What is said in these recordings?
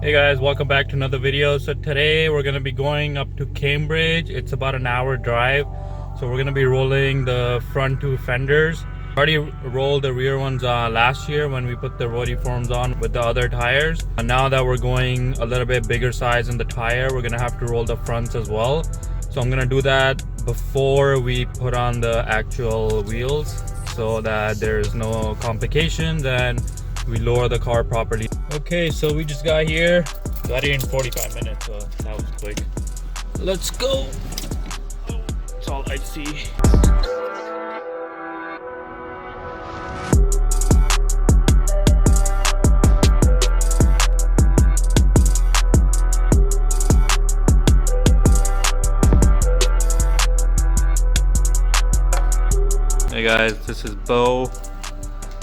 Hey guys, welcome back to another video. So today we're going to be going up to Cambridge. It's about an hour drive. So we're going to be rolling the front two fenders. Already rolled the rear ones last year when we put the roadie forms on with the other tires. And now that we're going a little bit bigger size in the tire, we're going to have to roll the fronts as well. So I'm going to do that before we put on the actual wheels so that there's no complications and we lower the car properly. Okay, so we just got here. Got here in 45 minutes, so that was quick. Let's go. Oh, that's all I see. Hey guys, this is Beau.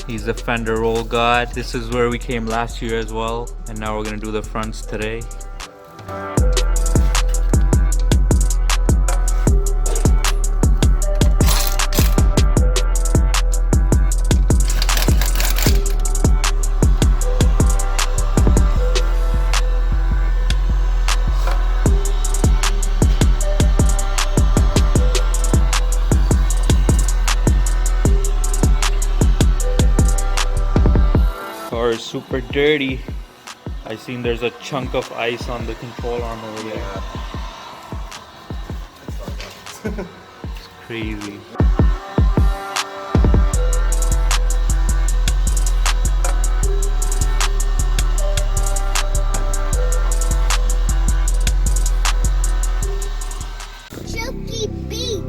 He's the fender roll god. This is where we came last year as well, and now we're gonna do the fronts today. Car is super dirty. I seen there's a chunk of ice on the control arm over there. Yeah. It's crazy. CHUKI beat.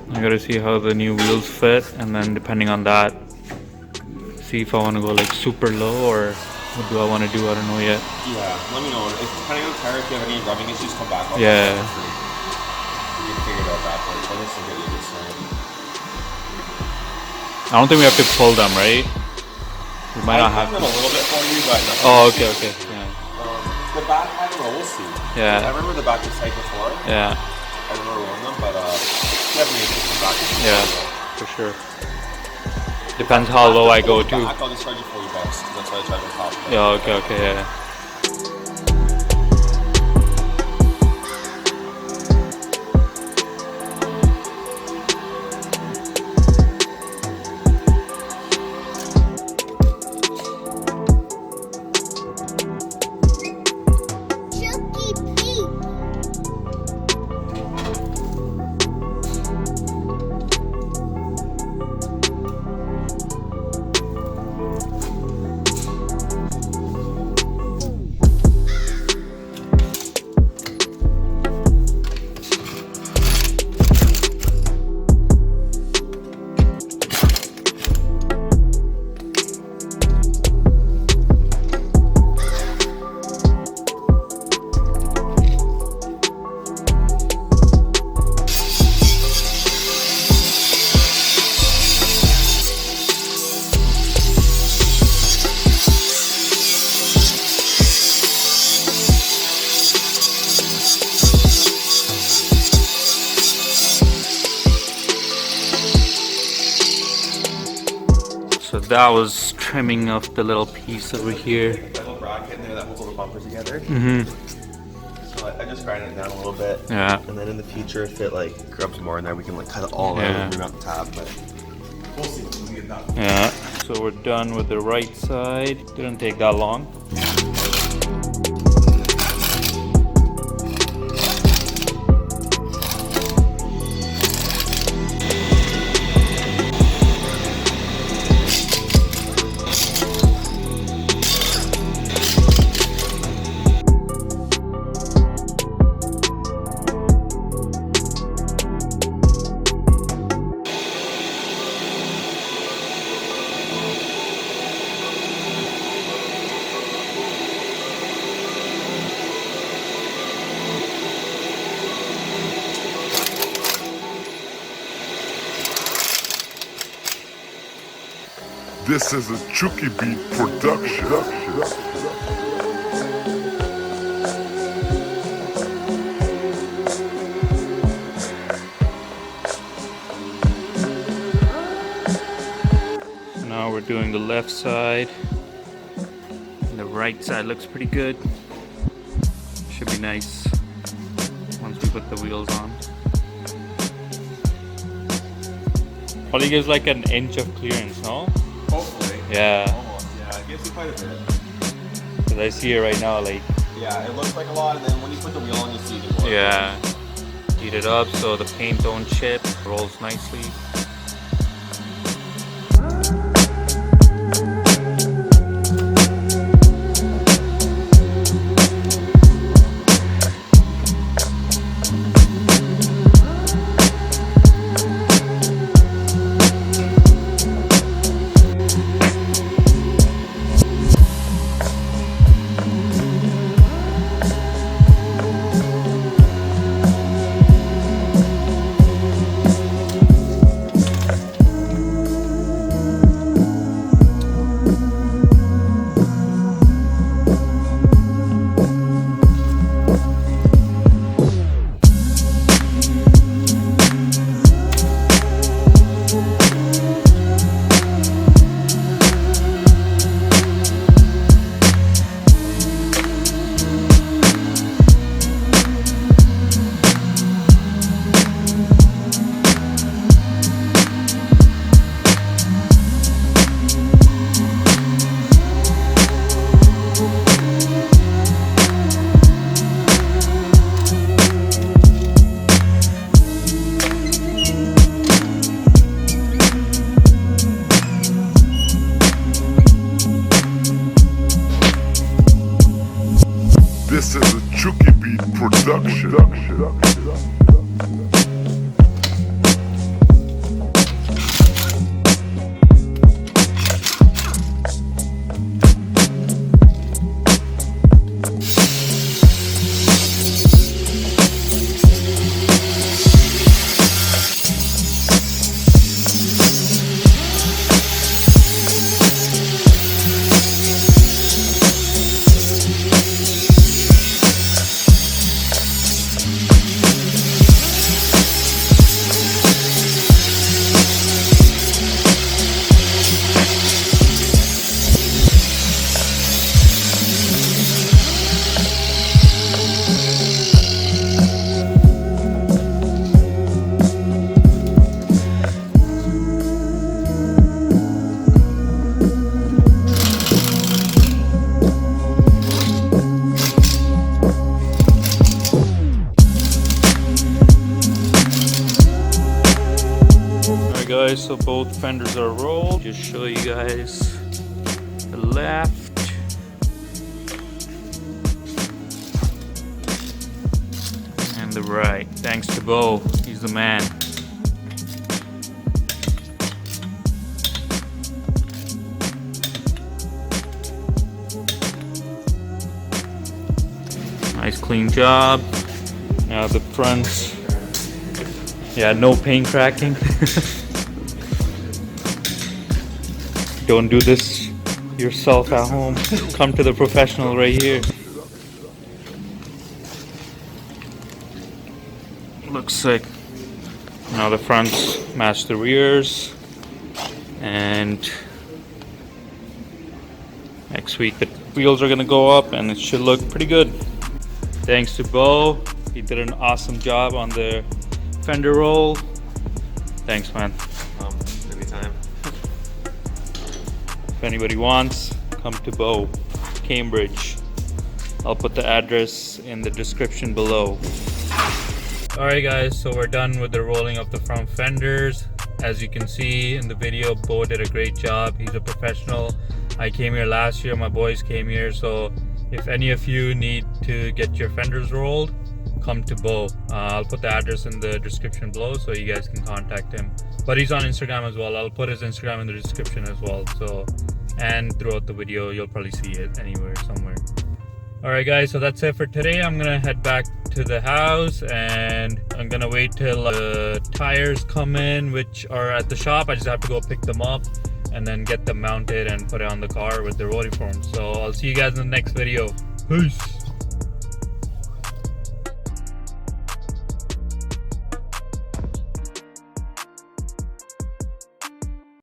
I gotta see how the new wheels fit, and then depending on that, see if I want to go like super low or what do I want to do. I don't know yet. Yeah, let me know. If, depending on the tire, if you have any rubbing issues, come back. Yeah. You can figure it out that way. But this will get you a good sign. I don't think we have to pull them, right? We might not have them to. a little bit for you, but no. Oh, okay, okay. Yeah. The back, I don't know. We'll see. Yeah. I remember the back was tight before. Yeah. I remember rolling them, but definitely come back. Yeah, for sure. Depends how low I go too. I'll just charge you $40 because that's why I charge the top. Yeah, okay, okay, yeah. CHUKI beat. So that was trimming of the little piece over here. That little bracket in there that holds all the bumpers together. Mm-hmm. So I just grind it down a little bit. Yeah. And then in the future, if it like grubs more in there, we can like cut it all out and remove out the tab. But we'll see when we get done. Yeah. So we're done with the right side. Didn't take that long. This is a CHUKI Beat production. Now we're doing the left side. And the right side looks pretty good. Should be nice once we put the wheels on. Probably gives like an inch of clearance, no? Hopefully. Yeah. Almost, yeah. It gives you quite a bit. Cause I see it right now, like. Yeah, it looks like a lot, and then when you put the wheel on, you see it more. Yeah. Heat it up so the paint don't chip, rolls nicely. This is a CHUKI beat production. Guys, so both fenders are rolled. Just show you guys the left and the right. Thanks to Beau, he's the man. Nice clean job. Now the fronts, yeah, no paint cracking. Don't do this yourself at home. Come to the professional right here. Looks sick. Now the fronts match the rears, and next week the wheels are gonna go up and it should look pretty good. Thanks to Beau, he did an awesome job on the fender roll. Thanks, man. Anytime. If anybody wants, come to Beau, Cambridge. I'll put the address in the description below. Alright guys, so we're done with the rolling of the front fenders. As you can see in the video, Beau did a great job. He's a professional. I came here last year, my boys came here, so if any of you need to get your fenders rolled, come to Beau. I'll put the address in the description below so you guys can contact him. But he's on Instagram as well. I'll put his Instagram in the description as well. So, and throughout the video, you'll probably see it anywhere, somewhere. Alright guys, so that's it for today. I'm gonna head back to the house and I'm gonna wait till the tires come in, which are at the shop. I just have to go pick them up and then get them mounted and put it on the car with the rolling forms. So I'll see you guys in the next video. Peace.